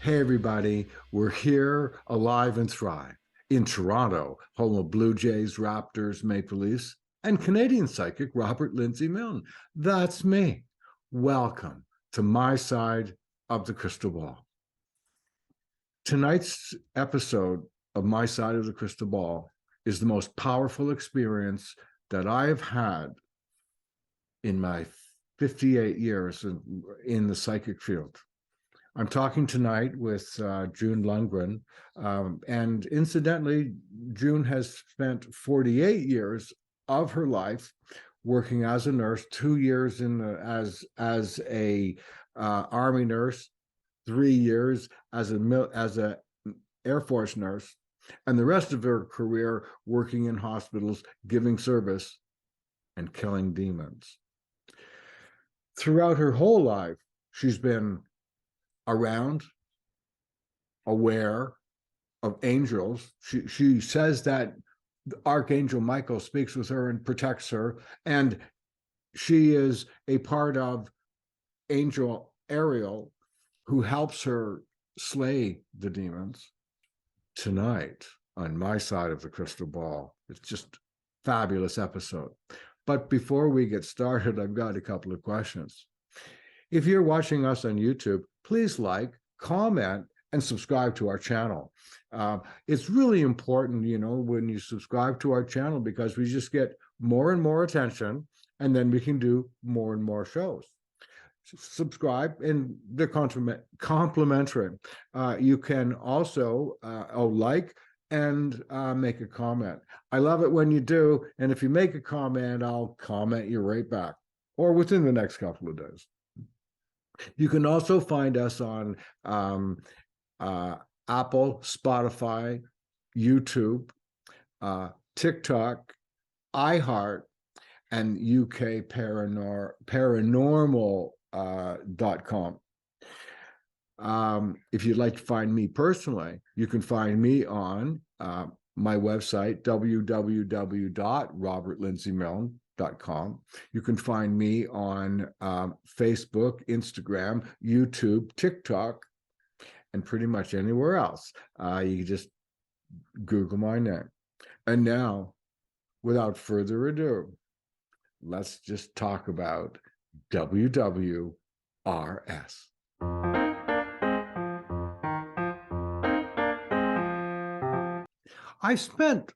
Hey, everybody, we're here alive and thrive in Toronto, home of Blue Jays, Raptors, Maple Leafs, and Canadian psychic Robert Lindsy Milne. That's me. Welcome to my side of the crystal ball. Tonight's episode of My Side of the Crystal Ball is the most powerful experience that I have had in my 58 years in the psychic field. I'm talking tonight with June Lundgren, and incidentally, June has spent 48 years of her life working as a nurse, 2 years as a Army nurse, 3 years as a Air Force nurse, and the rest of her career working in hospitals, giving service, and killing demons. Throughout her whole life, she's been around, aware of angels. She says that Archangel Michael speaks with her and protects her, and she is a part of Angel Ariel, who helps her slay the demons. Tonight, on my side of the crystal ball, it's just fabulous episode. But before we get started, I've got a couple of questions. If you're watching us on YouTube, please like, comment, and subscribe to our channel. It's really important, when you subscribe to our channel, because we just get more and more attention, and then we can do more and more shows. Subscribe, and they're complimentary. You can also like and make a comment. I love it when you do, and if you make a comment, I'll comment you right back, or within the next couple of days. You can also find us on Apple, Spotify, YouTube, TikTok, iHeart, and UK paranormal.com. If you'd like to find me personally, you can find me on my website, www.robertlindsymilne.com. You can find me on Facebook, Instagram, YouTube, TikTok, and pretty much anywhere else. You can just Google my name. And now, without further ado, let's just talk about WWRS. I spent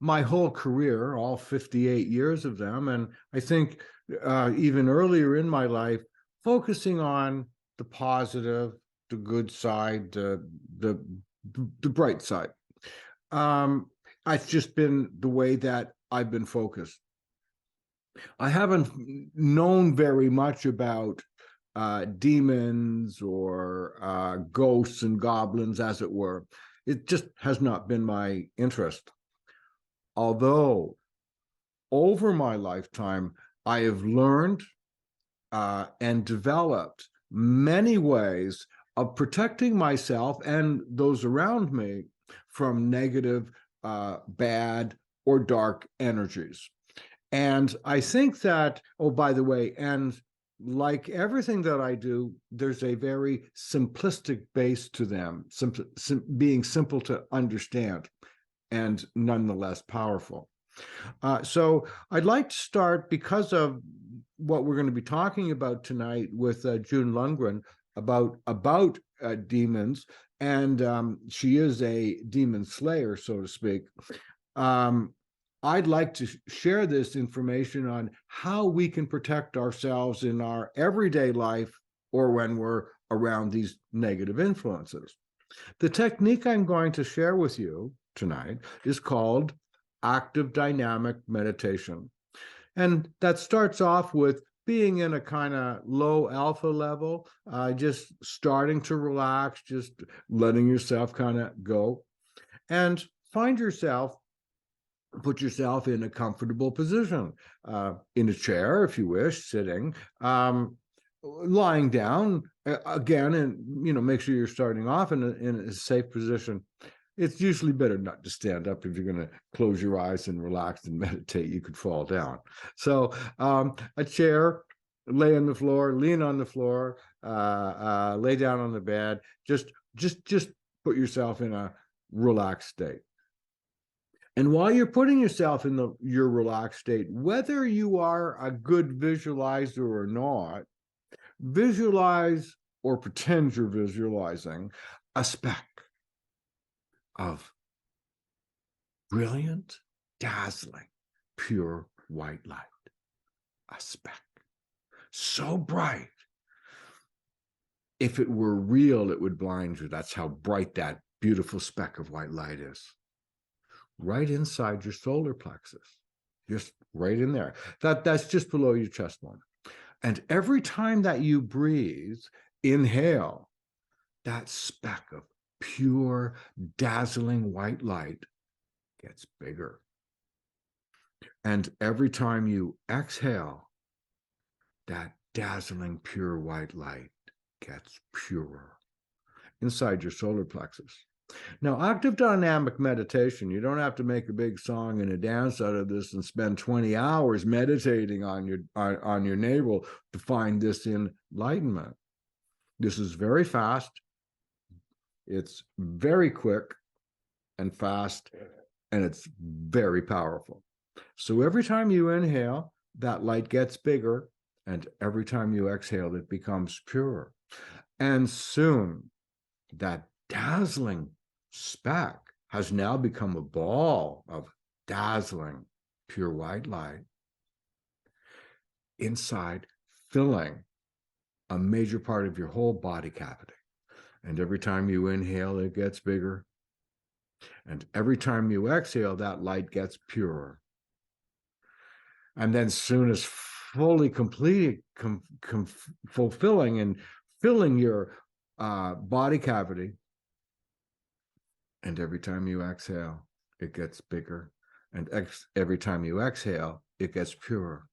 my whole career, all 58 years of them, and I think even earlier in my life, focusing on the positive, the good side, the bright side. It's just been the way that I've been focused. I haven't known very much about demons or ghosts and goblins, as it were. It just has not been my interest. Although over my lifetime, I have learned and developed many ways of protecting myself and those around me from negative, bad, or dark energies. And I think that, oh, by the way, and like everything that I do, there's a very simplistic base to them, being simple to understand and nonetheless powerful. So I'd like to start, because of what we're going to be talking about tonight with June Lundgren about demons, and she is a demon slayer, so to speak. I'd like to share this information on how we can protect ourselves in our everyday life or when we're around these negative influences. The technique I'm going to share with you tonight is called active dynamic meditation. And that starts off with being in a kind of low alpha level, just starting to relax, just letting yourself kind of go, and put yourself in a comfortable position, in a chair, if you wish, sitting, lying down, again, and make sure you're starting off in a safe position. It's usually better not to stand up. If you're going to close your eyes and relax and meditate, you could fall down. So a chair, lay on the floor, lean on the floor, lay down on the bed, just Just put yourself in a relaxed state. And while you're putting yourself in your relaxed state, whether you are a good visualizer or not, visualize or pretend you're visualizing a speck of brilliant, dazzling, pure white light. A speck. So bright. If it were real, it would blind you. That's how bright that beautiful speck of white light is. Right inside your solar plexus. Just right in there. That's just below your chest bone. And every time that you breathe, inhale, that speck of pure, dazzling white light gets bigger. And every time you exhale, that dazzling, pure white light gets purer inside your solar plexus. Now, active dynamic meditation, you don't have to make a big song and a dance out of this and spend 20 hours meditating on your navel to find this enlightenment. This is very fast. It's very quick and fast, and it's very powerful. So every time you inhale, that light gets bigger, and every time you exhale, it becomes purer. And soon, that dazzling speck has now become a ball of dazzling, pure white light inside, filling a major part of your whole body cavity. And every time you inhale, it gets bigger. And every time you exhale, that light gets purer. And then soon as fully completed, fulfilling and filling your body cavity. And every time you exhale, it gets bigger. And every time you exhale, it gets purer.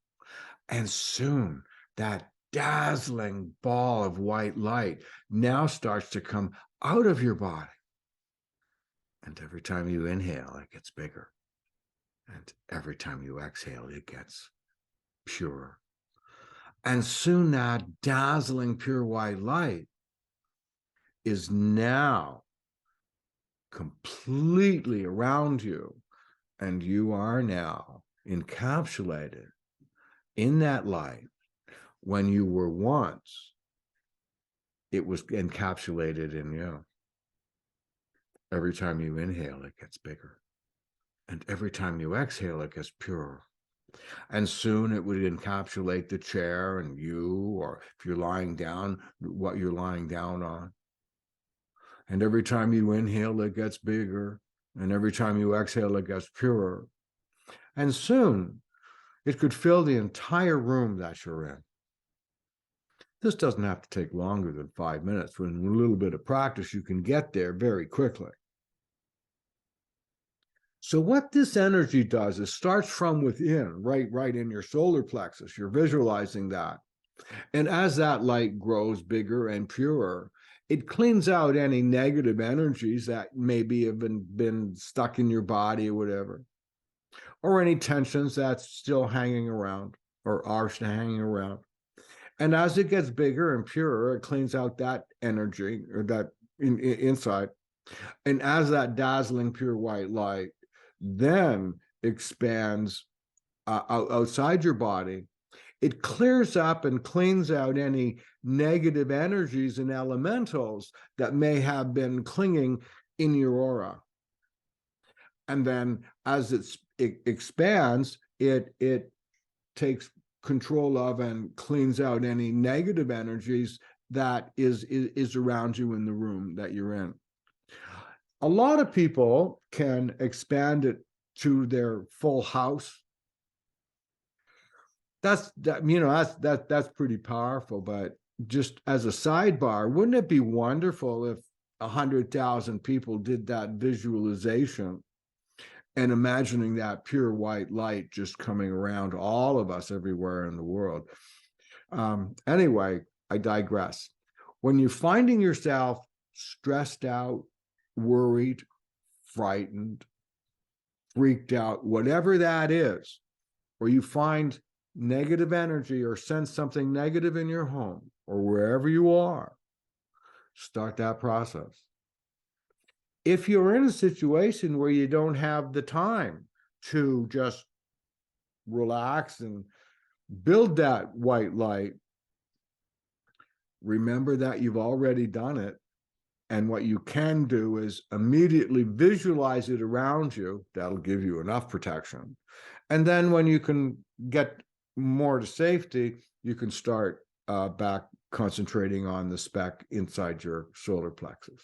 And soon that dazzling ball of white light now starts to come out of your body. And every time you inhale, it gets bigger. And every time you exhale, it gets purer. And soon that dazzling pure white light is now completely around you. And you are now encapsulated in that light. When you were once, it was encapsulated in you. Every time you inhale, it gets bigger. And every time you exhale, it gets purer. And soon it would encapsulate the chair and you, or if you're lying down, what you're lying down on. And every time you inhale, it gets bigger. And every time you exhale, it gets purer. And soon it could fill the entire room that you're in. This doesn't have to take longer than 5 minutes. With a little bit of practice, you can get there very quickly. So what this energy does is starts from within, right in your solar plexus. You're visualizing that. And as that light grows bigger and purer, it cleans out any negative energies that maybe have been stuck in your body or whatever, or any tensions that's still hanging around or are still hanging around. And as it gets bigger and purer, it cleans out that energy or that inside. And as that dazzling pure white light then expands outside your body, it clears up and cleans out any negative energies and elementals that may have been clinging in your aura. And then as it expands, it takes control of and cleans out any negative energies that is around you in the room that you're in. A lot of people can expand it to their full house. That's pretty powerful. But just as a sidebar, wouldn't it be wonderful if 100,000 people did that visualization and imagining that pure white light just coming around all of us everywhere in the world? Anyway, I digress. When you're finding yourself stressed out, worried, frightened, freaked out, whatever that is, or you find negative energy or sense something negative in your home or wherever you are, start that process. if you're in a situation where you don't have the time to just relax and build that white light, remember that you've already done it. And what you can do is immediately visualize it around you. That'll give you enough protection. And then when you can get more to safety, you can start back concentrating on the speck inside your solar plexus.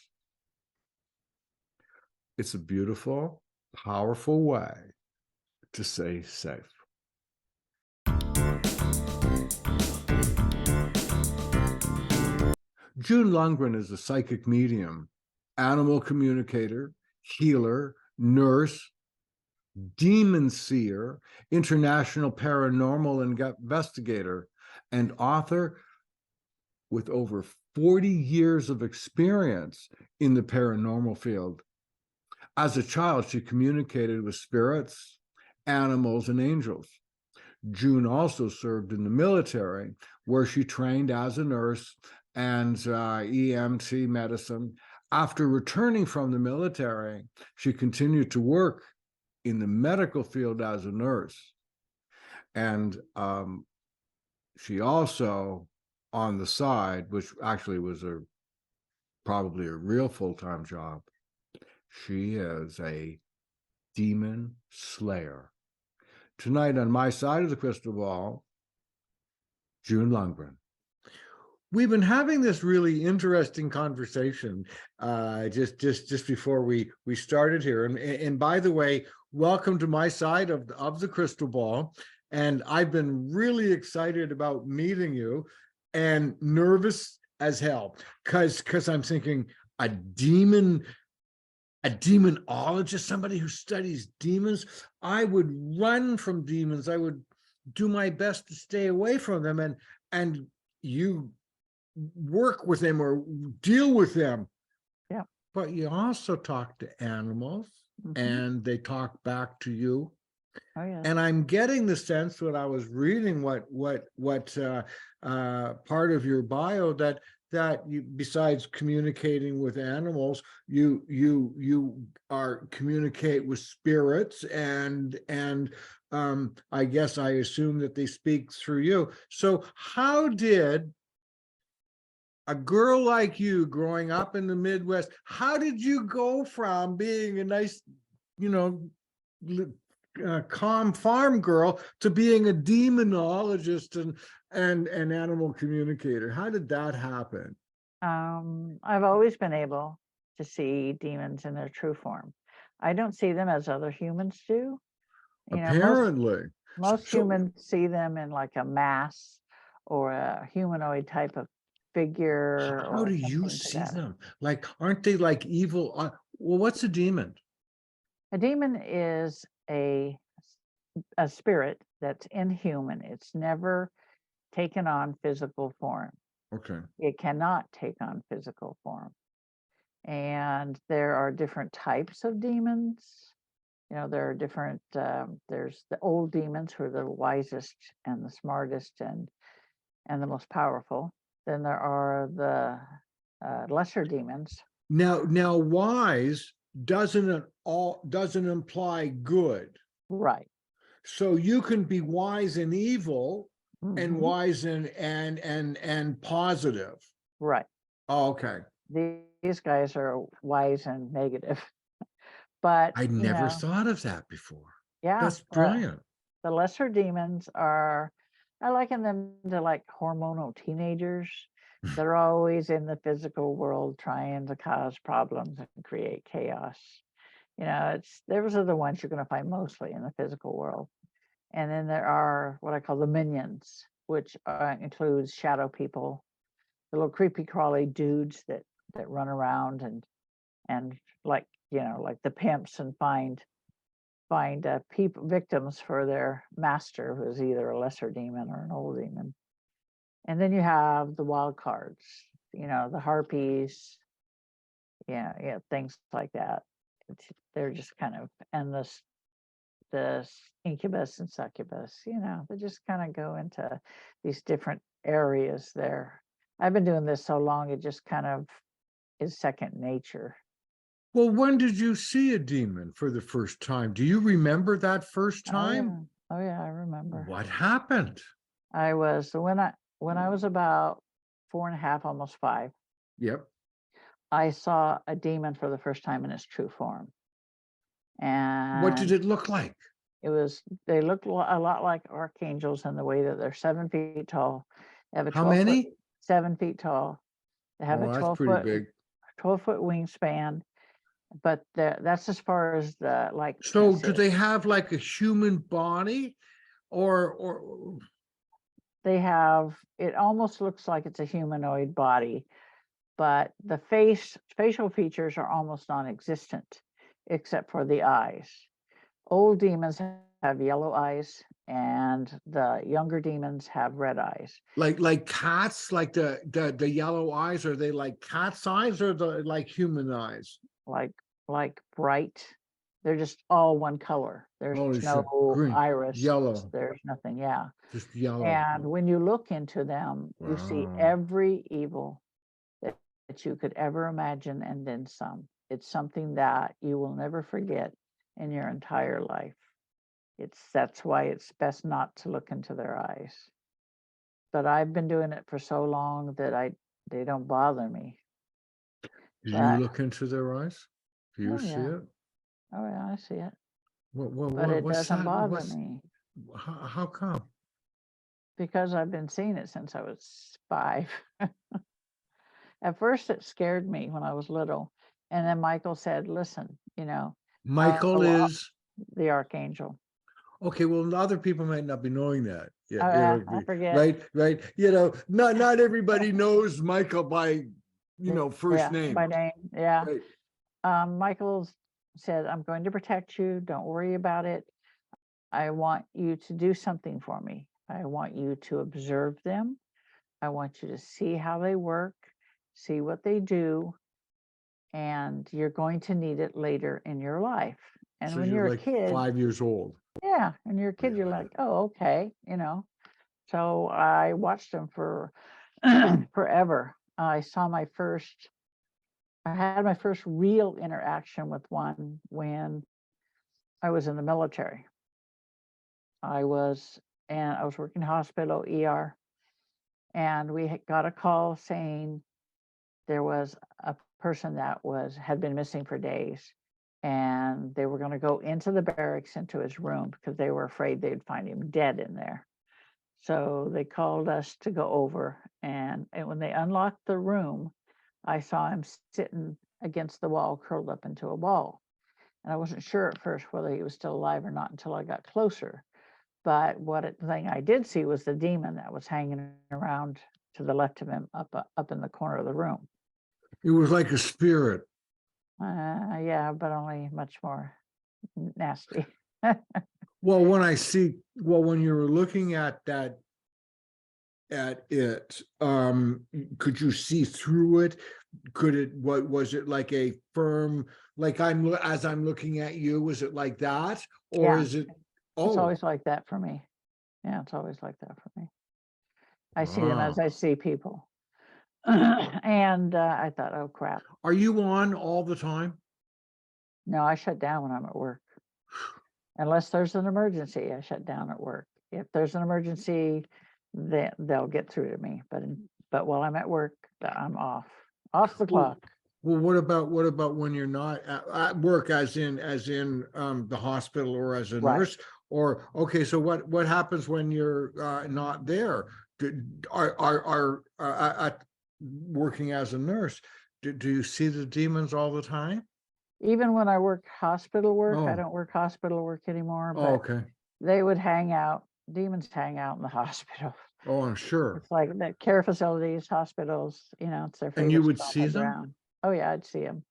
It's a beautiful, powerful way to stay safe. June Lundgren is a psychic medium, animal communicator, healer, nurse, demon seer, international paranormal investigator, and author with over 40 years of experience in the paranormal field. As a child, she communicated with spirits, animals, and angels. June also served in the military, where she trained as a nurse and EMT medicine. After returning from the military, she continued to work in the medical field as a nurse. And she also, on the side, which actually was probably a real full-time job, she is a demon slayer. Tonight on my side of the crystal ball, June Lundgren. We've been having this really interesting conversation just before we started here. And by the way, welcome to my side of the crystal ball. And I've been really excited about meeting you and nervous as hell because I'm thinking a demonologist, somebody who studies demons. I would run from demons. I would do my best to stay away from them. And you work with them or deal with them. Yeah. But you also talk to animals, and they talk back to you. Oh, yeah. And I'm getting the sense when I was reading what part of your bio that you, besides communicating with animals, you are communicate with spirits, and I guess I assume that they speak through you. So how did a girl like you growing up in the Midwest, how did you go from being a nice, calm farm girl to being a demonologist and an animal communicator? How did that happen? I've always been able to see demons in their true form. I don't see them as other humans do. Apparently. Most humans see them in like a mass or a humanoid type of figure. How do you see them? Like, aren't they like evil? Well, what's a demon? A demon is a spirit that's inhuman. It's never taken on physical form. Okay. It cannot take on physical form. And there are different types of demons. There are different, there's the old demons who are the wisest and the smartest and the most powerful. Then there are the lesser demons. Now wise doesn't imply good. Right. So you can be wise and evil, and wise and positive. Right. Oh, okay. These guys are wise and negative. But I never thought of that before. Yeah. That's brilliant. The lesser demons are, I liken them to like hormonal teenagers. They're always in the physical world trying to cause problems and create chaos. Those are the ones you're going to find mostly in the physical world. And then there are what I call the minions, which includes shadow people, the little creepy crawly dudes that run around and like the pimps and find victims for their master, who's either a lesser demon or an old demon. And then you have the wild cards, the harpies, things like that. They're just kind of endless. The incubus and succubus, they just kind of go into these different areas there. I've been doing this so long, it just kind of is second nature. Well, when did you see a demon for the first time? Do you remember that first Oh time? yeah. Oh yeah, I remember. What happened? I was when I was about 4.5, almost 5, Yep. I saw a demon for the first time in its true form. What did And it look like? they looked a lot like archangels in the way that they're 7 feet tall. They have a How 12 foot, many? 7 feet tall. They have a Oh, that's 12 pretty foot, big. 12 foot wingspan, but that's as far as the So likeness do is. they have like a human body or They have, it almost looks like it's a humanoid body, but the facial features are almost non-existent except for the eyes. Old demons have yellow eyes, and the younger demons have red eyes. like cats, like the yellow eyes, are they like cat's eyes or the like human eyes? like like bright. They're just all one color. There's Oh, it's no green, iris. yellow, There's nothing. Yeah. just yellow. And when you look into them, you see Wow. every evil that you could ever imagine and then some. It's something that you will never forget in your entire life. That's why it's best not to look into their eyes. But I've been doing it for so long that they don't bother me. Do you But look into their eyes? Do you oh see yeah, it? oh yeah, I see it. But What it what's doesn't that? bother me How come? because I've been seeing it since I was 5. At first, it scared me when I was little, and then Michael said, "Listen, Michael is the archangel." okay. Well, other people might not be knowing that. Yeah, Oh yeah, I forget. right. Not everybody knows Michael by first Yeah, name. by name. Yeah. Right. Michael said, "I'm going to protect you. Don't worry about it. I want you to do something for me. I want you to observe them. I want you to see how they work, see what they do, and you're going to need it later in your life." And So when you're you're a like kid, 5 years old. yeah, and you're a kid, you're Really? like, "Oh, okay." So I watched them for forever. I had my first real interaction with one when I was in the military. I was working hospital ER, and we got a call saying there was a person that had been missing for days, and they were going to go into the barracks into his room because they were afraid they'd find him dead in there. So they called us to go over, and when they unlocked the room, I saw him sitting against the wall, curled up into a ball. And I wasn't sure at first whether he was still alive or not until I got closer. But the thing I did see was the demon that was hanging around to the left of him, up in the corner of the room. It was like a spirit. Yeah, but only much more nasty. Well, when you were looking at it, could you see through it? What was it, like a firm, like as I'm looking at you, was it like that? Or Yeah, is it, it's oh, always like that for me. Yeah, it's always like that for me. I see them as wow. I see people. And I thought, oh crap. Are you on all the time? No, I shut down when I'm at work. Unless there's an emergency, I shut down at work. If there's an emergency, they'll get through to me. But while I'm at work, I'm off the Well, clock. well, what about when you're not at work, as in the hospital or as a Right. nurse? Or okay, so what happens when you're not there? At working as a nurse? Do you see the demons all the time? Even when I work hospital work, I Oh, don't work hospital work anymore, oh, but okay. they would hang out. Demons hang out in the hospital. Oh, I'm sure. It's like the care facilities, hospitals, it's their And you favorite would spot see on the them? ground. Oh yeah, I'd see them.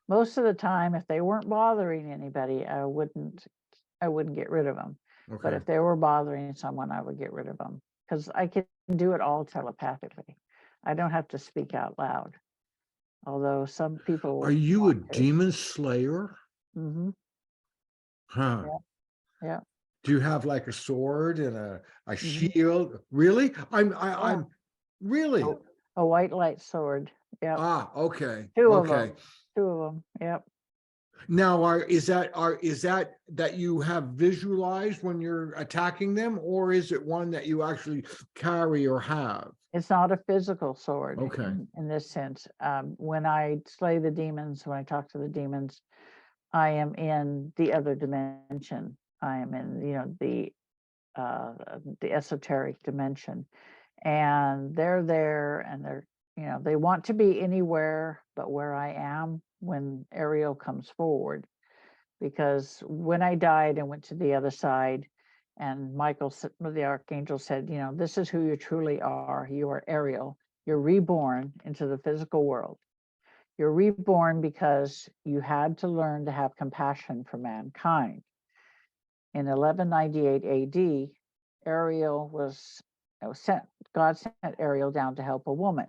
Most of the time, if they weren't bothering anybody, I wouldn't get rid of them. But Okay. if they were bothering someone, I would get rid of them because I can do it all telepathically. I don't have to speak out loud, although some Are people you a want to. demon slayer? Hmm. Huh. Yeah, yeah, Do you have like a sword and a hmm, shield? Really? yeah. I'm really. A white light sword. Yep, Ah, okay. two of Okay. them. Two of them. Yep. Now, is that you have visualized when you're attacking them, or is it one that you actually carry or have? It's not a physical sword Okay. in this sense. When I slay the demons, when I talk to the demons, I am in the other dimension. I am in, the esoteric dimension, and they're there, and they want to be anywhere but where I am when Ariel comes forward. Because when I died and went to the other side, and the archangel said, this is who you truly are. You are Ariel. You're reborn into the physical world. You're reborn because you had to learn to have compassion for mankind. In 1198 AD, Ariel was sent. God sent Ariel down to help a woman.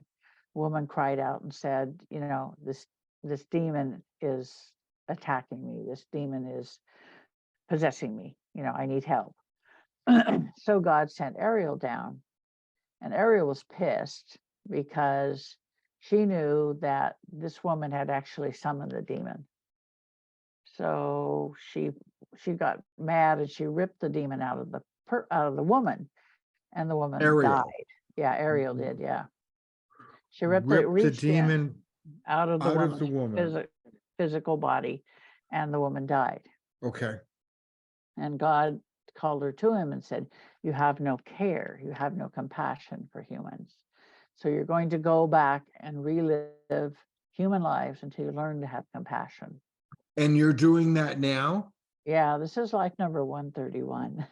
A woman cried out and said, this demon is attacking me. This demon is possessing me. I need help. So God sent Ariel down, and Ariel was pissed because she knew that this woman had actually summoned the demon. So she got mad, and she ripped the demon out of the woman, and the woman died. Ariel Yeah, Ariel did. Yeah, she ripped it, ripped the reached in demon out of the out of woman's the woman. physical body, and the woman died. Okay. And God called her to him and said, you have no care, you have no compassion for humans. So you're going to go back and relive human lives until you learn to have compassion. And you're doing that now? Yeah, this is life number 131.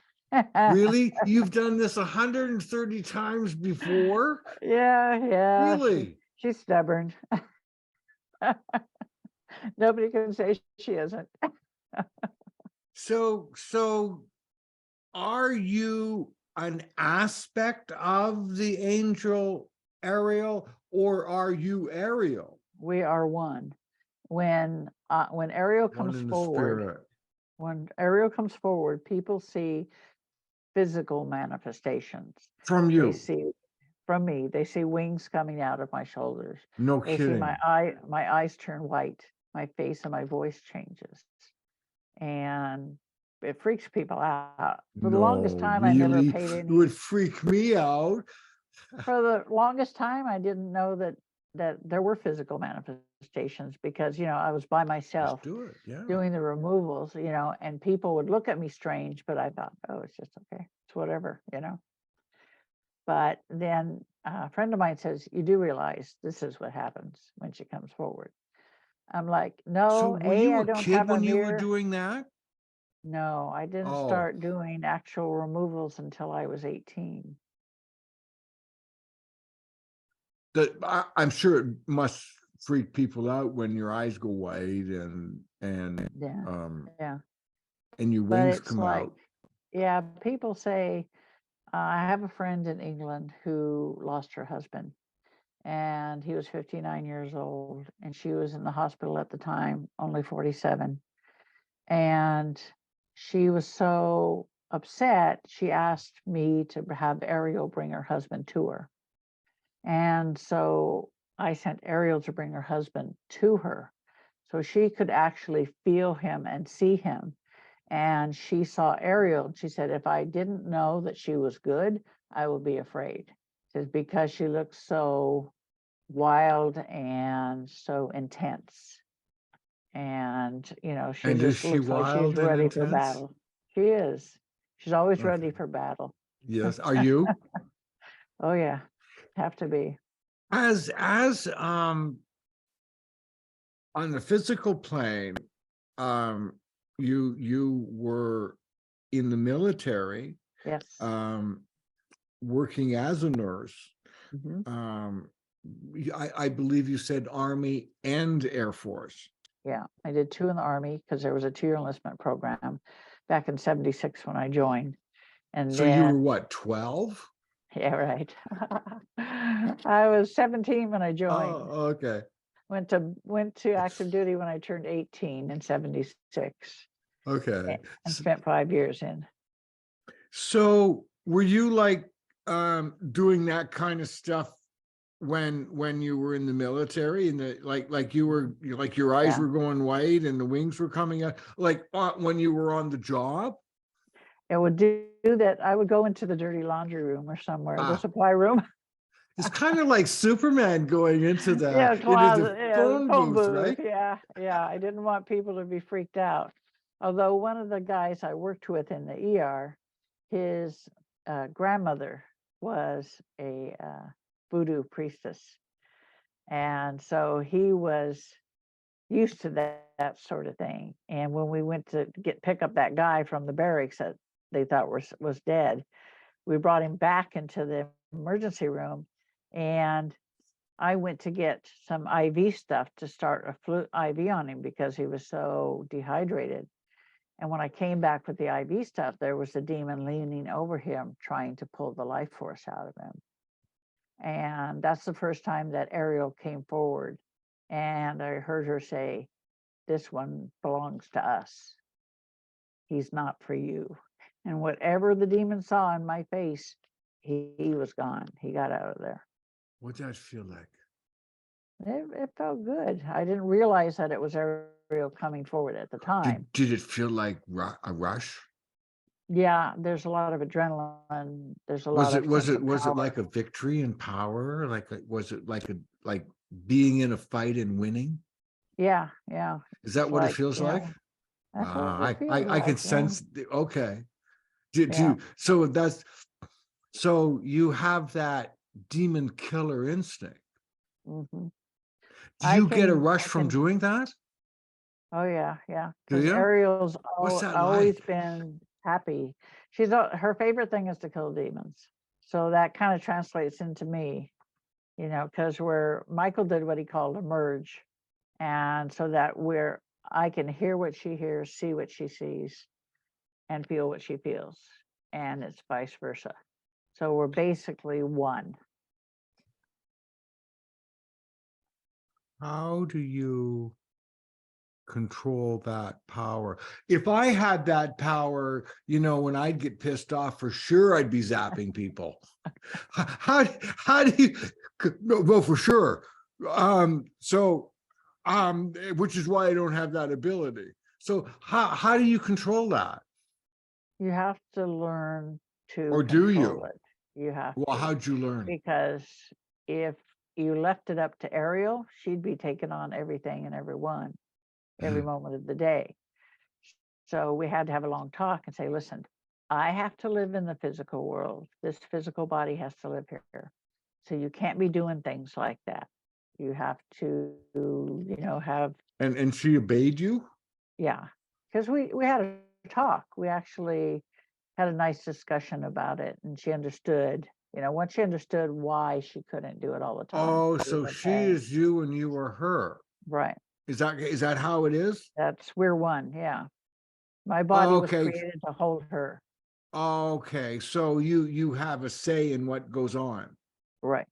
Really? You've done this 130 times before? Yeah. Really? She's stubborn. Nobody can say she isn't. So are you an aspect of the angel Ariel, or are you Ariel? We are one. When Ariel One comes in the forward, spirit. when Ariel comes forward, people see physical manifestations. From They you. see from me, they see wings coming out of my shoulders. No They see kidding. my eyes turn white, my face and my voice changes. And it freaks people out. For the longest No, time, I never really? paid It any. would freak me out. For the longest time, I didn't know that there were physical manifestations, because I was by Just myself do it. Yeah. doing the removals, and people would look at me strange, but I thought, oh, it's just okay, it's whatever. But then a friend of mine says, you do realize this is what happens when she comes forward. I'm like, So no, were you I a don't kid have a when you were mirror. doing that? No, I didn't Oh, start doing actual removals until I was 18. I'm sure it must freak people out when your eyes go white and Yeah, um yeah. and your But wings it's come like, out. yeah, people say, I have a friend in England who lost her husband, and he was 59 years old, and she was in the hospital at the time, only 47. And she was so upset, she asked me to have Ariel bring her husband to her. And so I sent Ariel to bring her husband to her so she could actually feel him and see him. And she saw Ariel, and she said, if I didn't know that she was good, I would be afraid. She says, because she looks so wild and so intense. And, she And is just she looks like she's wild and ready for intense? battle. She is. She's always ready Okay. for battle. Yes. Are you? Oh, yeah. Have to be. As on the physical plane, um, you were in the military, Yes. working as a nurse. Mhm. I believe you said Army and Air Force. Yeah. I did 2 in the Army because there was a 2-year enlistment program back in 76 when I joined. And So you then, were what, 12? yeah, right. I was 17 when I joined. Oh, okay. Went to active duty when I turned 18 in 76, Okay. and spent 5 years in. So were you like doing that kind of stuff when you were in the military and like you were like your eyes Yeah. were going white and the wings were coming out, like when you were on the job? It would do that. I would go into the dirty laundry room or somewhere, the Ah, supply room. it's kind of like Superman going into Yeah, the closet, yeah, the phone phone booth, booth. right? Yeah, yeah. I didn't want people to be freaked out. Although one of the guys I worked with in the ER, his grandmother was a voodoo priestess. And so he was used to that sort of thing. And when we went to pick up that guy from the barracks that they thought was dead, we brought him back into the emergency room, and I went to get some IV stuff to start a flu IV on him because he was so dehydrated. And when I came back with the IV stuff, there was a demon leaning over him, trying to pull the life force out of him. And that's the first time that Ariel came forward. And I heard her say, "This one belongs to us. He's not for you." And whatever the demon saw in my face, he was gone. He got out of there. What'd that feel like? It felt good. I didn't realize that it was Ariel coming forward at the time. Did it feel like a rush? Yeah, there's a lot of adrenaline. There's a Was lot it of was sense it of was it power. like a victory and power? Was it like being in a fight and winning? Yeah, yeah. Is that It's what it like, feels like? that's what it feels I can like. Yeah, sense. Okay. yeah. So so you have that demon killer instinct. hmm Do you get a rush I from can. doing that? Oh yeah, yeah. Do Because you? Ariel's What's that always like? been happy. Her favorite thing is to kill demons. So that kind of translates into me, because where Michael did what he called a merge, and so that where I can hear what she hears, see what she sees, and feel what she feels, and it's vice versa. So we're basically one. How do you control that power? If I had that power, when I'd get pissed off, for sure I'd be zapping people. How do you? No, well, for sure. So which is why I don't have that ability. So how do you control that? You have to learn to Or do control you? it. You have Well, to, how'd you learn? because if you left it up to Ariel, she'd be taking on everything and everyone every moment of the day. So we had to have a long talk and say, listen, I have to live in the physical world. This physical body has to live here. So you can't be doing things like that. You have to, have, And she obeyed you? yeah, because we had a talk. We actually had a nice discussion about it, and she understood, once she understood why she couldn't do it all the time, Oh, it was so she okay. is you and you are her. Right. Is that how it is? We're one. Yeah. My body was Okay. created to hold her. Okay. So you have a say in what goes on. Right.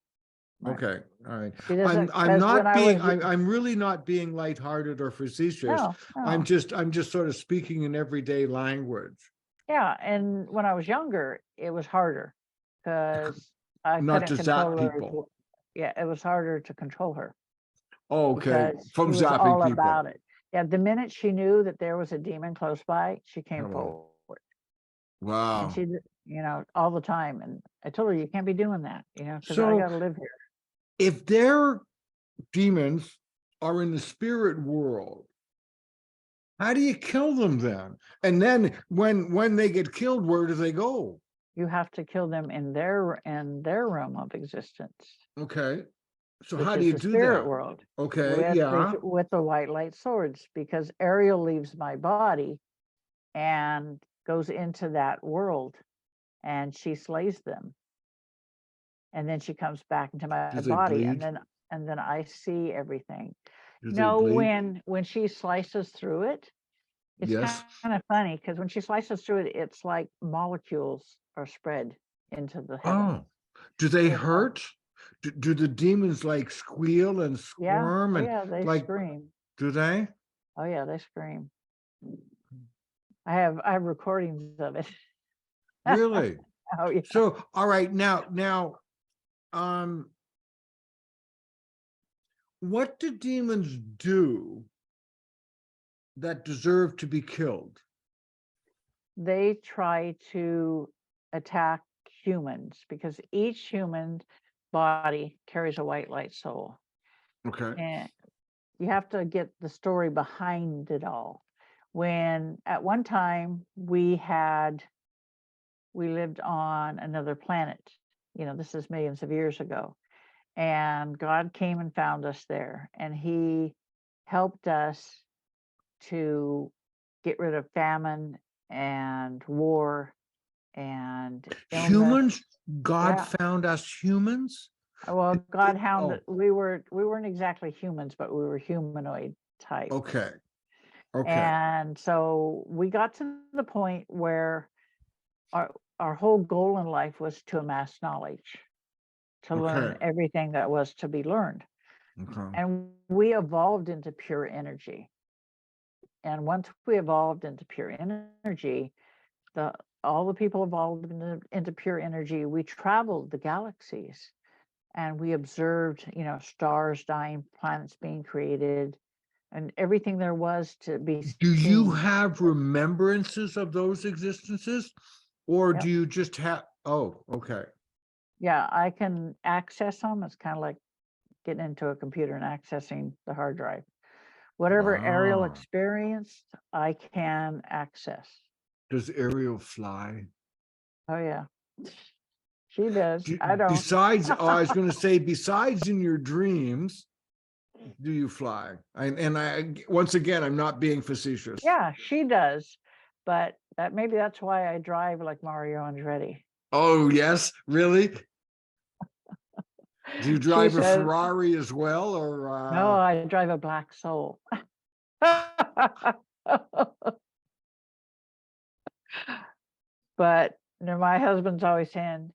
Right. Okay. All right. She I'm doesn't, I'm because when not I being was, I'm really not being lighthearted or facetious. no, I'm no. just I'm just sort of speaking in everyday language, Yeah. And when I was younger, it was harder because I not couldn't to zap control her. people. Yeah. It was harder to control her Okay. because From she was zapping all people. about it. Yeah. The minute she knew that there was a demon close by, she came Oh, forward. And wow. she, all the time. And I told her, you can't be doing that, because I So got to live here. if their demons are in the spirit world, how do you kill them then? And then when they get killed, where do they go? You have to kill them in their realm of existence, Okay. So which how do is you the do spirit that? world, Okay, yeah. with the white light swords, because Ariel leaves my body and goes into that world, and she slays them, and then she comes back into my Do they body, bleed? and then I see everything. Do they bleed? When she slices through it, it's kind Yes. of funny, because when she slices through it, it's like molecules are spread into the heaven. Oh, do they It's like, hurt? Do the demons like squeal and yeah, squirm oh and yeah, they like, scream. do they? Oh yeah, they scream. I have recordings of it. Really? Oh yeah. So, all right, now, um, what do demons do that deserve to be killed? They try to attack humans because each human body carries a white light soul. Okay. And you have to get the story behind it all. When at one time we lived on another planet, this is millions of years ago, and God came and found us there, and he helped us to get rid of famine and war and illness. Humans? God Yeah. found us humans? Well, God Oh, found we weren't exactly humans, but we were humanoid type. okay. Okay. And so we got to the point where our whole goal in life was to amass knowledge, to Okay. learn everything that was to be learned. Okay. And we evolved into pure energy. And once we evolved into pure energy, all the people evolved into pure energy. We traveled the galaxies and we observed, stars dying, planets being created, and everything there was to be Do you seen. have remembrances of those existences? Or do Yep. you just have, oh, okay. Yeah, I can access them. It's kind of like getting into a computer and accessing the hard drive. Whatever Ariel Wow. experienced, I can access. Does Ariel fly? Oh yeah, she does. I don't. Besides, oh, I was going to say, besides in your dreams, do you fly? And I, once again, I'm not being facetious. Yeah, she does. But maybe that's why I drive like Mario Andretti. Oh, yes, really? Do you She drive a says, Ferrari as well, or no, I drive a black soul. But my husband's always saying,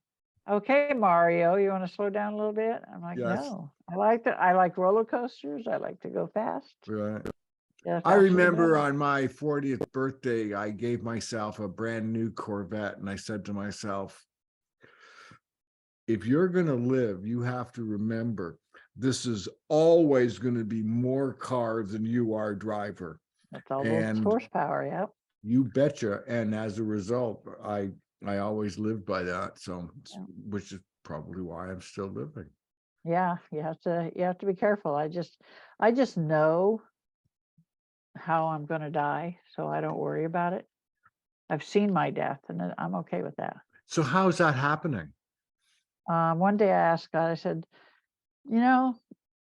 okay, Mario, you want to slow down a little bit? I'm like, yes, no, I like roller coasters. I like to go fast. right. Yeah, I faster the remember better. on my 40th birthday, I gave myself a brand new Corvette, and I said to myself, if you're going to live, you have to remember this is always going to be more car than you are driver. That's all those And horsepower. Yep. you betcha. And as a result, I always lived by that. So, Yeah. which is probably why I'm still living. Yeah, you have to be careful. I just know how I'm going to die, so I don't worry about it. I've seen my death, and I'm okay with that. So how's that happening? One day I asked God, I said, you know,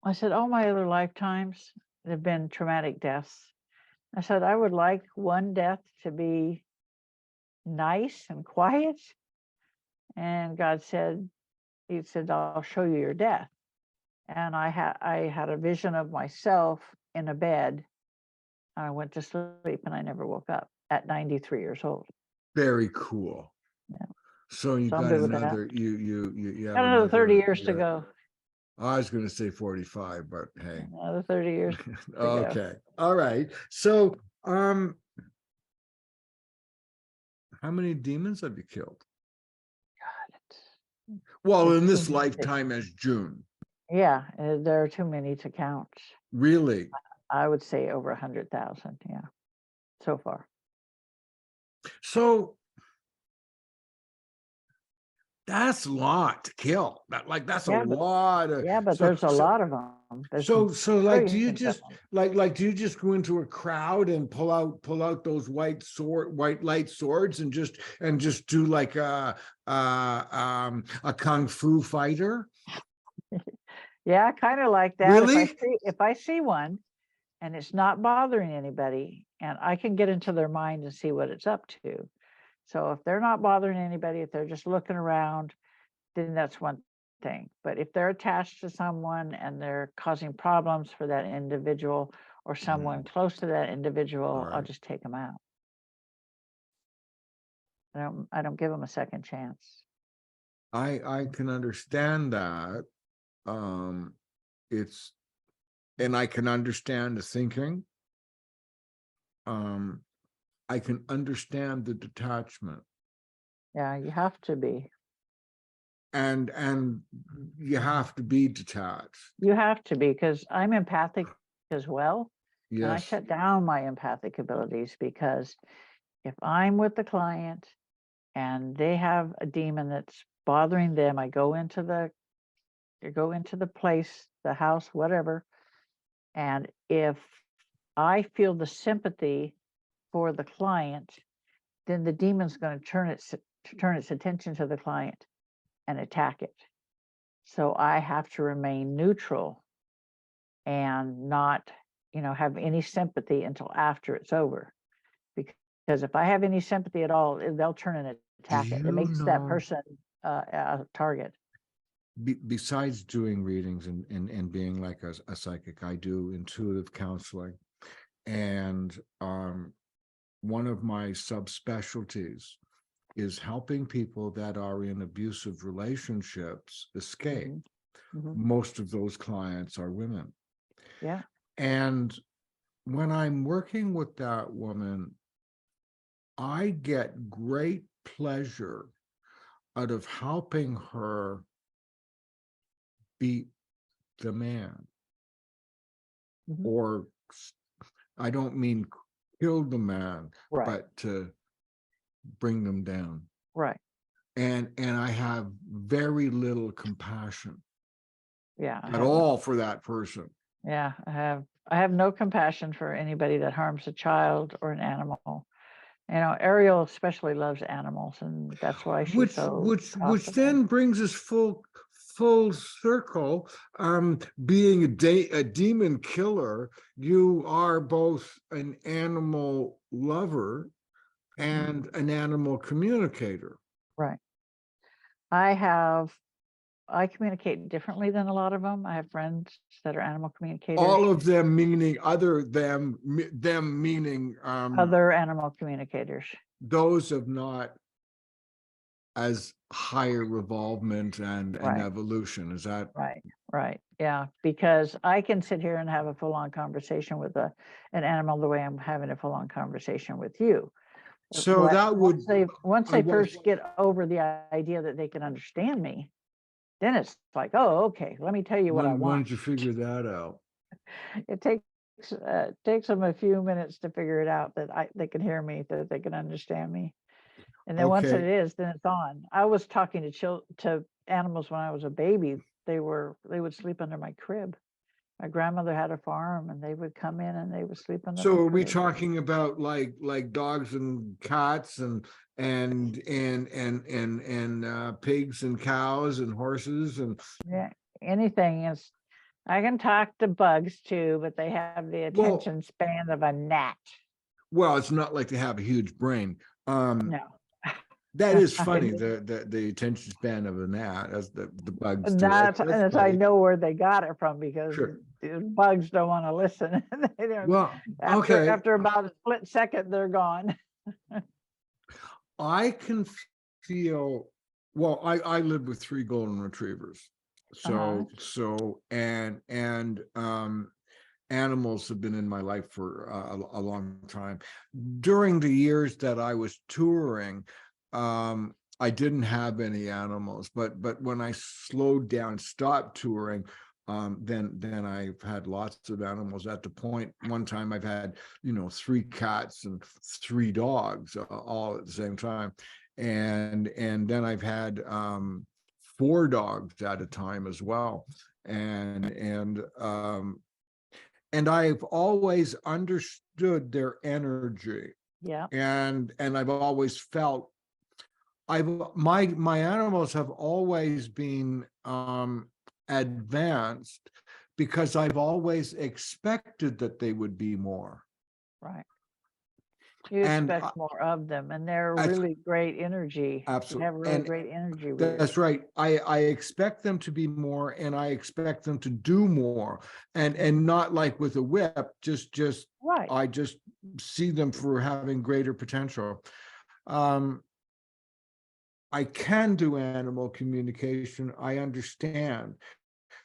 all my other lifetimes have been traumatic deaths. I said, I would like one death to be nice and quiet. And God said, he said, I'll show you your death. And I had a vision of myself in a bed. And I went to sleep and I never woke up at 93 years old. Very cool. Yeah. So you So I'm got good with that. another, you have Got another 30 another, years to go. I was going to say 45, but hey. Another 30 years to go. Okay. All right. So, how many demons have you killed? Well, in this lifetime as June. Yeah, there are too many to count. Really? I would say over 100,000. Yeah, so far. So that's a lot to kill. That's a Yeah, but lot of, but there's a lot of them. There's so like, do you billions of just them. do you just go into a crowd and pull out those white light swords and just do like a kung fu fighter? Yeah, kind of like that. Really? If I see one and it's not bothering anybody, and I can get into their mind and see what it's up to. So if they're not bothering anybody, if they're just looking around, then that's one thing. But if they're attached to someone and they're causing problems for that individual or someone close to that individual, I'll Right. just take them out. I don't give them a second chance. I can understand that. It's, and I can understand the thinking. I can understand the detachment. Yeah, you have to be. and you have to be detached. You have to be, because I'm empathic as well. And I Yes. shut down my empathic abilities, because if I'm with the client and they have a demon that's bothering them, I go into the place, the house, whatever. And if I feel the sympathy for the client, then the demon's going to turn its attention to the client and attack it. So I have to remain neutral and not, have any sympathy until after it's over. Because if I have any sympathy at all, they'll turn and Do attack it. It you makes that know, person a target. besides doing readings and being like a psychic, I do intuitive counseling. And one of my subspecialties is helping people that are in abusive relationships escape. Most of those clients are women. Yeah. And when I'm working with that woman, I get great pleasure out of helping her beat the man. Or I don't mean kill the man, Right. but to bring them down. Right. And I have very little compassion at I all for that person. I have no compassion for anybody that harms a child or an animal. Ariel especially loves animals, and that's why she's Which so then brings us full circle. Being a demon killer, you are both an animal lover and an animal communicator. Right. I communicate differently than a lot of them. I have friends that are animal communicators. All of them meaning other them meaning other animal communicators. Those of not as higher revolvement and evolution. Is that right? Yeah, because I can sit here and have a full-on conversation with an animal the way I'm having a full-on conversation with you. So that would once they first get over the idea that they can understand me, then it's like, oh, okay, let me tell you what I want. When did you figure that out? It takes them a few minutes to figure it out, that they can hear me, that they can understand me. And then once it is, then it's on. I was talking to animals when I was a baby. They would sleep under my crib. My grandmother had a farm, and they would come in and they would sleep under my crib. So are we talking about like dogs and cats and pigs and cows and horses and anything is. I can talk to bugs too, but they have the attention span of a gnat. Well, it's not like they have a huge brain. No. That is funny. The attention span of a gnat, as the bugs do. That's I know where they got it from, because bugs don't want to listen. After about a split second, they're gone. I can feel. Well, I live with 3 golden retrievers, animals have been in my life for a long time. During the years that I was touring, I didn't have any animals, but when I slowed down, stopped touring, then I've had lots of animals. At the point, one time I've had 3 cats and 3 dogs all at the same time, and then I've had 4 dogs at a time as well, and I've always understood their energy. Yeah. And I've always felt my animals have always been advanced, because I've always expected that they would be more. Right. You expect more of them, and they're really great energy. Absolutely. They have really great energy. That's right. I expect them to be more, and I expect them to do more, and not like with a whip, just right. I just see them for having greater potential. I can do animal communication. I understand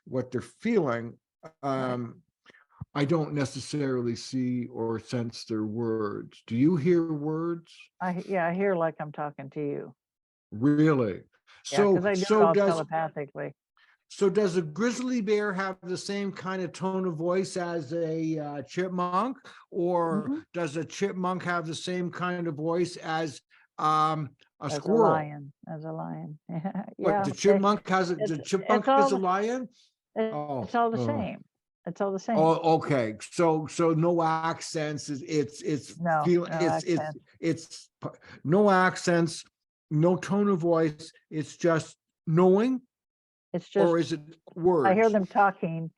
what they're feeling. I don't necessarily see or sense their words. Do you hear words? I hear like I'm talking to you. Really? Yeah, because So, I do it so all does, telepathically. so does a grizzly bear have the same kind of tone of voice as a chipmunk, or Mhm. does a chipmunk have the same kind of voice as a As a squirrel? lion, as a lion. What, Yeah, the chipmunk has it? The it's chipmunk is a all lion? it's Oh, all the oh, same. It's all the same. oh, okay. So no accents. It's No, feel. no accent. It's no accents, no tone of voice. It's just knowing, It's or just is it I hear words? them talking.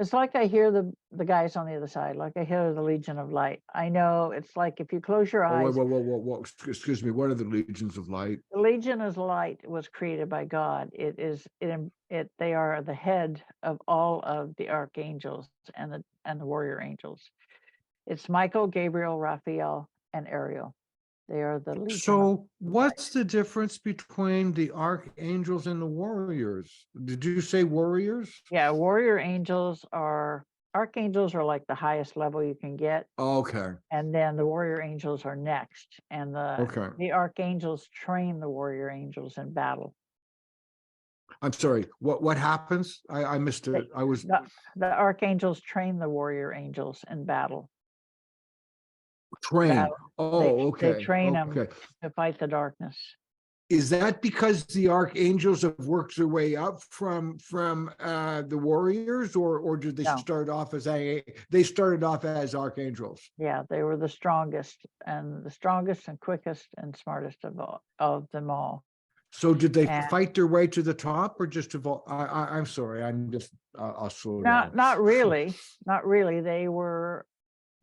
It's like I hear the guys on the other side, like I hear the Legion of Light. I know it's like if you close your Oh, eyes, whoa. Excuse me. What are the legions of light? the Legion of Light was created by God. They are the head of all of the archangels and the warrior angels. It's Michael, Gabriel, Raphael, and Ariel. They are the Legion of So, Light. what's the difference between the archangels and the warriors? Did you say warriors? Yeah, warrior angels are archangels are like the highest level you can get, Okay. and then the warrior angels are next. And Okay. the archangels train the warrior angels in battle. I'm sorry. What happens? I missed They, it. I was the archangels train the warrior angels in battle. trained. Battle. Oh, They okay. train them Okay. to fight the darkness. Is that because the archangels have worked their way up from the warriors, or did they No, start off as they started off as archangels? yeah, they were the strongest and quickest and smartest of them all. So did they And fight their way to the top, or just evolve? I'm sorry. I'm just. I'll slow down. not really, not really. They were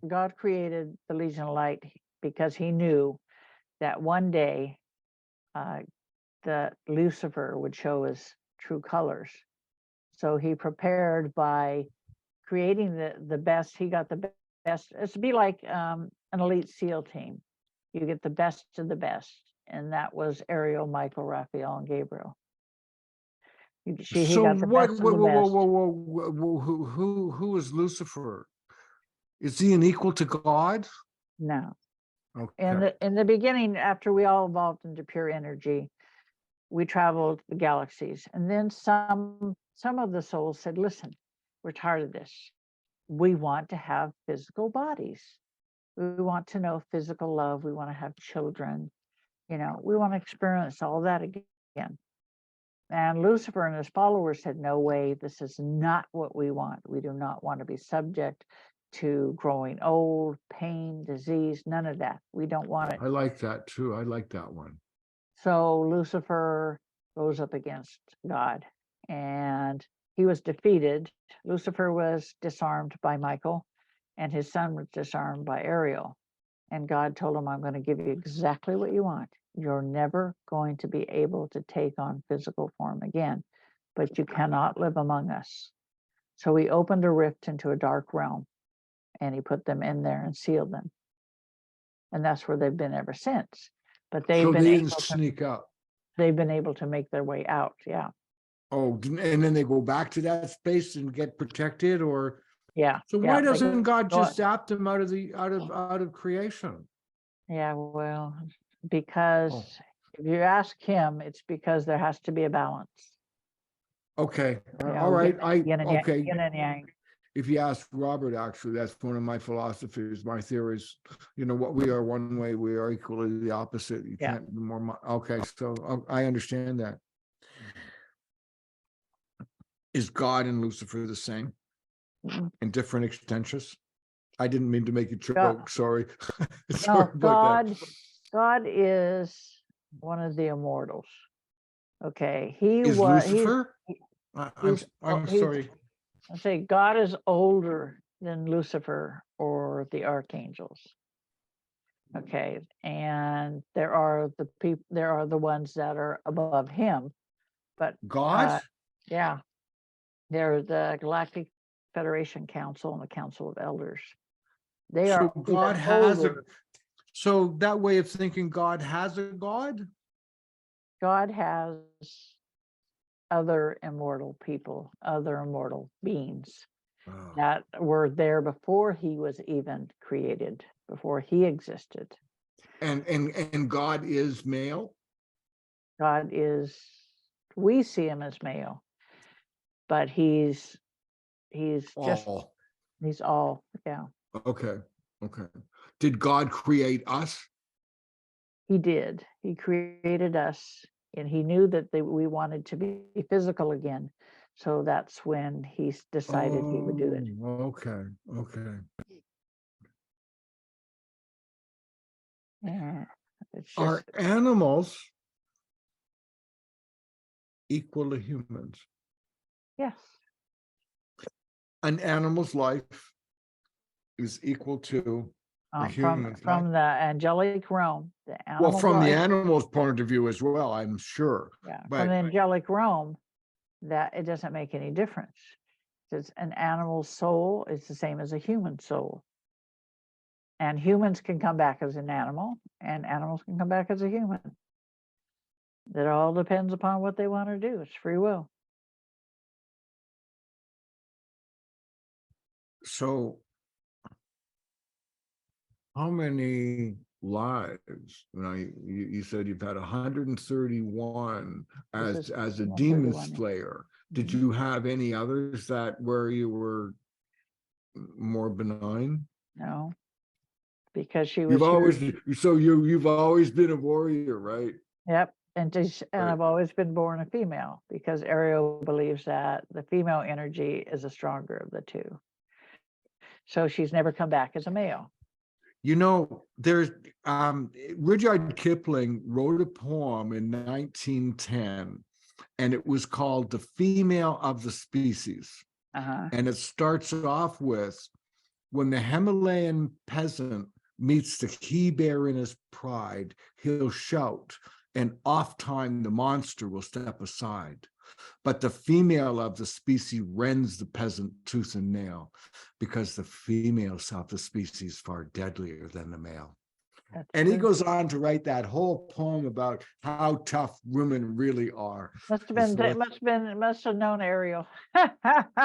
God created the Legion of Light because He knew that one day uh, the Lucifer would show his true colors. So He prepared by creating the best. He got the best. It's to be like an elite SEAL team. You get the best of the best, and that was Ariel, Michael, Raphael, and Gabriel. He So got the what? best of the best. Who is Lucifer? Is he an equal to God? No, Okay. in the beginning, after we all evolved into pure energy, we traveled the galaxies, and then some of the souls said, "Listen, we're tired of this. We want to have physical bodies. We want to know physical love. We want to have children. We want to experience all that again." And Lucifer and his followers said, "No way, this is not what we want. We do not want to be subject to growing old, pain, disease, none of that. We don't want it." I like that too. I like that one. So Lucifer rose up against God and he was defeated. Lucifer was disarmed by Michael and his son was disarmed by Ariel. And God told him, "I'm going to give you exactly what you want. You're never going to be able to take on physical form again, but you cannot live among us." So he opened a rift into a dark realm and he put them in there and sealed them. And that's where they've been ever since. But So they didn't sneak up. they've been able to make their way out. Yeah. Oh, and then they go back to that space and get protected, or Yeah. so Yeah. why doesn't God just zap them out of the out of creation? Yeah. Well, because Oh, if you ask him, it's because there has to be a balance. okay. All Yin, right. Okay. yin and yang. If you ask Robert, actually, that's one of my philosophies, my theories. What we are one way, we are equally the opposite. You Yeah. can't be more. Okay, so I understand that. Is God and Lucifer the same in different extensions? I didn't mean to make you God, choke. Sorry. no, Sorry about that. God is one of the immortals. Okay. Is Lucifer? He's, I'm he's, sorry. I say God is older than Lucifer or the archangels. Okay. And there are the ones that are above him, but God? yeah, they're the Galactic Federation Council and the Council of Elders. They So are God even has older. so that way of thinking, God has a God? God has other immortal people, other immortal beings Oh. that were there before he was even created, before he existed. And God is male? God is We see him as male, but he's just, All. he's all, yeah. Okay. Okay. Did God create us? He did. He created us, and he knew that we wanted to be physical again. So that's when he decided he would do it. Oh, okay. Okay. Yeah, it's Are just, animals equal to humans? yes. An animal's life is equal to a human's life. From the angelic realm, the Well, animal from the life, animal's point of view as well, I'm sure. yeah, from But the angelic realm, that it doesn't make any difference. It's an animal's soul is the same as a human soul. And humans can come back as an animal, and animals can come back as a human. It all depends upon what they want to do. It's free will. so how many lives? Now you said you've had 131 This is as a demon 131. slayer. Did Mhm. you have any others that where you were more benign? No, because she You've was here. always you've always been a warrior, right? Yep. And Right. I've always been born a female because Ariel believes that the female energy is the stronger of the two. So she's never come back as a male. You know, there's Rudyard Kipling wrote a poem in 1910, and it was called "The Female of the Species." Uh-huh. And it starts off with, when the Himalayan peasant meets the he-bear in his pride, he'll shout, and oft time the monster will step aside. But the female of the species rends the peasant tooth and nail, because the female of the species far deadlier than the male. That's And he true. goes on to write that whole poem about how tough women really are. Must have known Ariel. In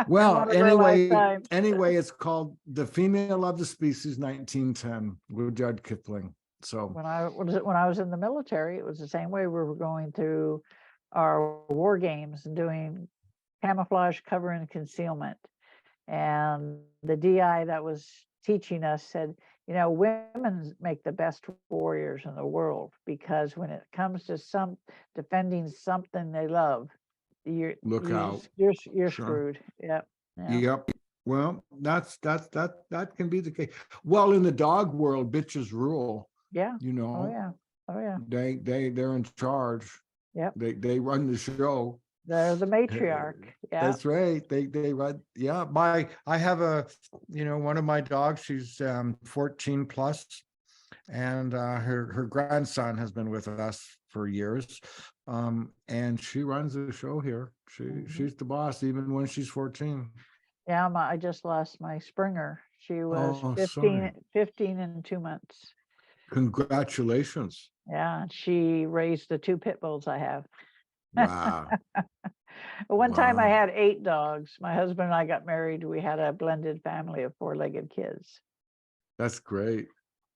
Well, one of her lifetimes. anyway, it's called "The Female of the Species," 1910, Rudyard Kipling. So When I was in the military, it was the same way. We were going through our war games and doing camouflage, cover, and concealment. And the DI that was teaching us said, you know, women make the best warriors in the world, because when it comes to defending something they love, look out. you're Sure. screwed. Yep. Yeah. Yep. Well, that can be the case. Well, in the dog world, bitches rule. Yeah. You Oh know, yeah. Oh yeah. they're in charge. Yep. They run the show. They're the matriarch. Yeah. That's right. They run. Yeah. I have one of my dogs. She's 14 plus, and her grandson has been with us for years, and she runs the show here. She's the boss even when she's 14. Yeah. I just lost my Springer. She was Oh, 15 sorry. 15 and 2 months. Congratulations. Yeah. And she raised the 2 pit bulls I have. Wow. One time I Wow. had 8 dogs. My husband and I got married. We had a blended family of 4-legged kids. That's great.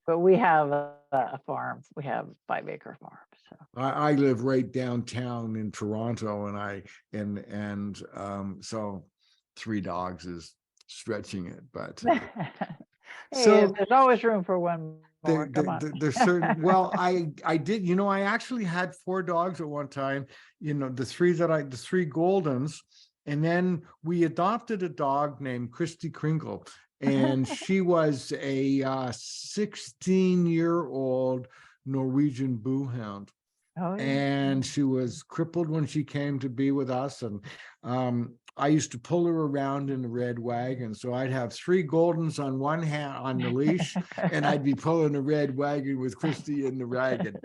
But we have a farm. We have 5-acre farm. So I live right downtown in Toronto, and so 3 dogs is stretching it, but hey, so there's always room for one more. Come on. there's certain, well, I did, I actually had 4 dogs at one time, the 3 Goldens, and then we adopted a dog named Christy Kringle, and she was a 16-year-old Norwegian boohound. Oh, yeah. And she was crippled when she came to be with us, and I used to pull her around in the red wagon. So I'd have 3 Goldens on one hand on the leash, and I'd be pulling the red wagon with Christy in the wagon.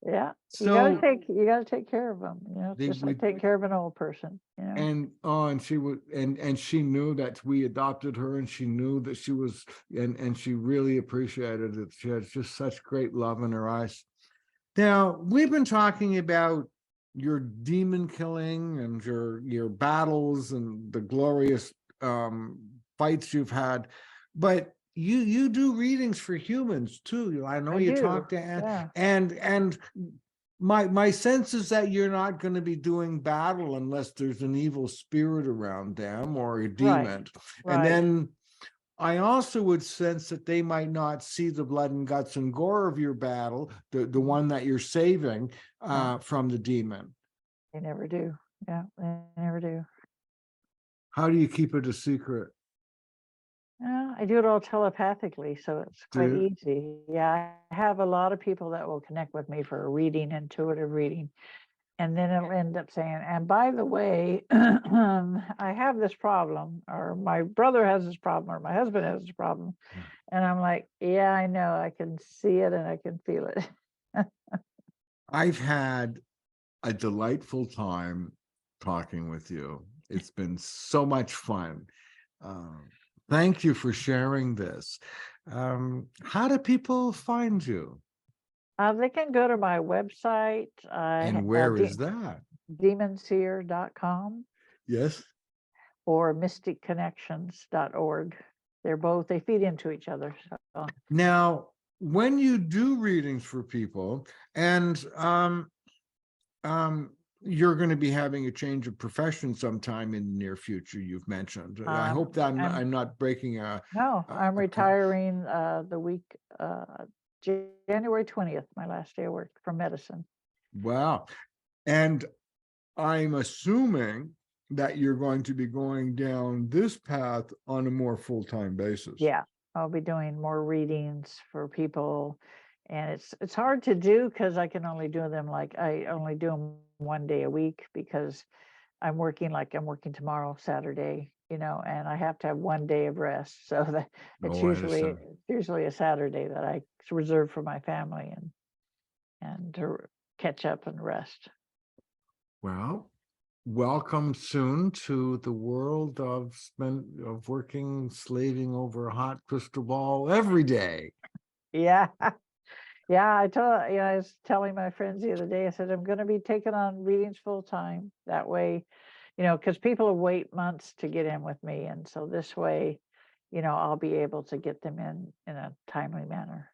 Yeah, you So gotta take care of them. It's just like taking care of an old person. and she was, and she knew that we adopted her, and she knew that she was, and she really appreciated it. She had just such great love in her eyes. Now, we've been talking about your demon killing and your battles and the glorious fights you've had, but you do readings for humans too. I know I you do. talk to Yeah. and my sense is that you're not going to be doing battle unless there's an evil spirit around them or a Right, demon. And right. then I also would sense that they might not see the blood and guts and gore of your battle, the one that you're saving No, from the demon. they never do. Yeah, they never do. How do you keep it a secret? Yeah, I do it all telepathically, so it's quite Do easy. Yeah, I have a lot of people that will connect with me for a reading, intuitive reading, and then it'll end up saying, and by the way, I have this problem, or my brother has this problem, or my husband has this problem. And I'm like, yeah, I know, I can see it and I can feel it. I've had a delightful time talking with you. It's been so much fun. Um, Thank you for sharing this. How do people find you? They can go to my website, And where is that? demonseer.com Yes. or mysticconnections.org. They feed into each other. So. Now, when you do readings for people, and you're going to be having a change of profession sometime in the near future, you've mentioned. I hope that I'm not breaking No, I'm a retiring the week January 20th, my last day of work from medicine. wow. And I'm assuming that you're going to be going down this path on a more full-time basis. Yeah, I'll be doing more readings for people, and it's hard to do because I can only do them I only do them one day a week because I'm working tomorrow, Saturday, and I have to have one day of rest. So that Oh, I understand. it's usually a Saturday that I reserve for my family and to catch up and rest. Well, welcome soon to the world of working, slaving over a hot crystal ball every day. Yeah. Yeah, I was telling my friends the other day, I said, I'm going to be taking on readings full time. That way, because people wait months to get in with me. And so this way, I'll be able to get them in a timely manner.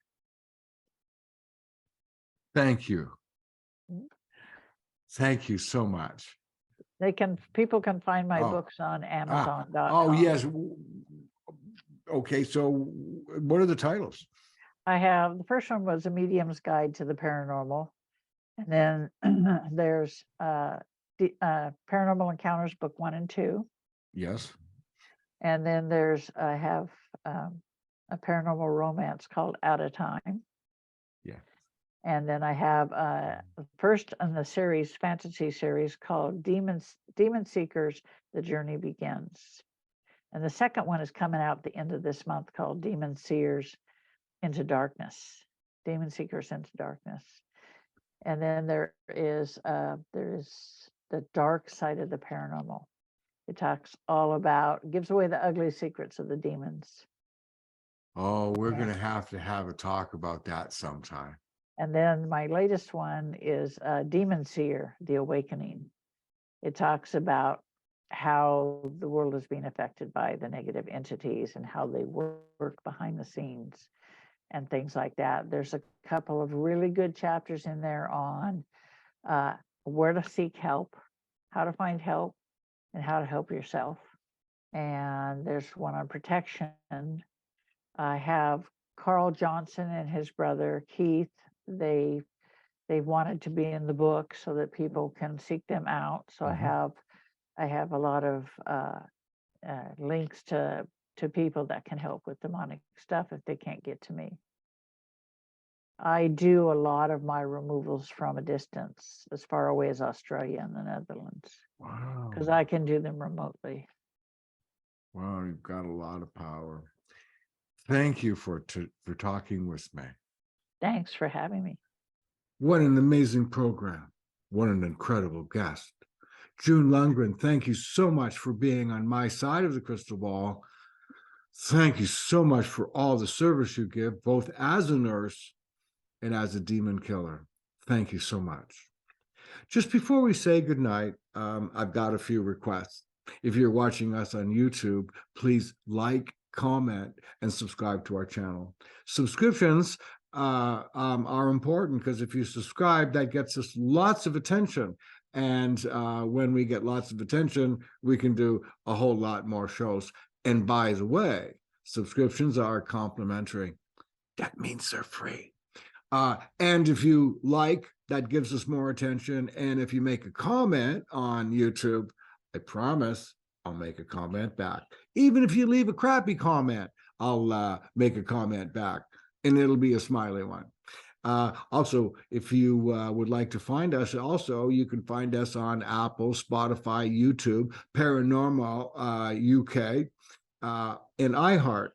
Thank you. Mm. Thank you so much. People can find my Oh, books on oh, Amazon.com. yes. Okay, so what are the titles? I have, the first one was A Medium's Guide to the Paranormal. And then there's Paranormal Encounters, book 1 and 2. Yes. And then I have a paranormal romance called Out of Time. Yeah. And then I have the first in the series, fantasy series, called Demon Seekers, The Journey Begins. And the second one is coming out at the end of this month called Demon Seekers Into Darkness. Demon Seekers Into Darkness. And then there is The Dark Side of the Paranormal. It talks all about, gives away the ugly secrets of the demons. Oh, we're going to have a talk about that sometime. And then my latest one is Demon Seer, The Awakening. It talks about how the world is being affected by the negative entities and how they work behind the scenes and things like that. There's a couple of really good chapters in there on where to seek help, how to find help, and how to help yourself. And there's one on protection. I have Carl Johnson and his brother Keith. They wanted to be in the book so that people can seek them out. So I have a lot of links to people that can help with demonic stuff if they can't get to me. I do a lot of my removals from a distance, as far away as Australia and the Netherlands. Wow. Because I can do them remotely. Wow, you've got a lot of power. Thank you for talking with me. Thanks for having me. What an amazing program. What an incredible guest. June Lundgren, thank you so much for being on my side of the crystal ball. Thank you so much for all the service you give, both as a nurse and as a demon killer. Thank you so much. Just before we say goodnight, I've got a few requests. If you're watching us on YouTube, please like, comment, and subscribe to our channel. Subscriptions are important, because if you subscribe, that gets us lots of attention. And when we get lots of attention, we can do a whole lot more shows. And by the way, subscriptions are complimentary. That means they're free. And if you like, that gives us more attention. And if you make a comment on YouTube, I promise I'll make a comment back. Even if you leave a crappy comment, I'll make a comment back, and it'll be a smiley one. Also, if you would like to find us, also, you can find us on Apple, Spotify, YouTube, Paranormal UK, and iHeart.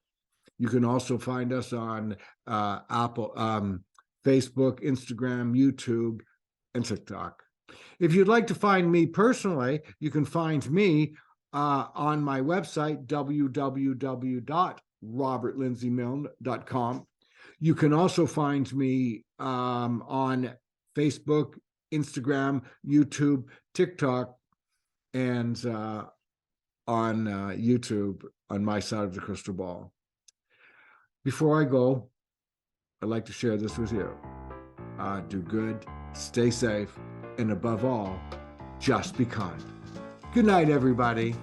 You can also find us on Apple, Facebook, Instagram, YouTube, and TikTok. If you'd like to find me personally, you can find me on my website, www.robertlindsymilne.com. You can also find me on Facebook, Instagram, YouTube, TikTok, and on YouTube on my side of the crystal ball. Before I go, I'd like to share this with you. Do good, stay safe, and above all, just be kind. Good night, everybody.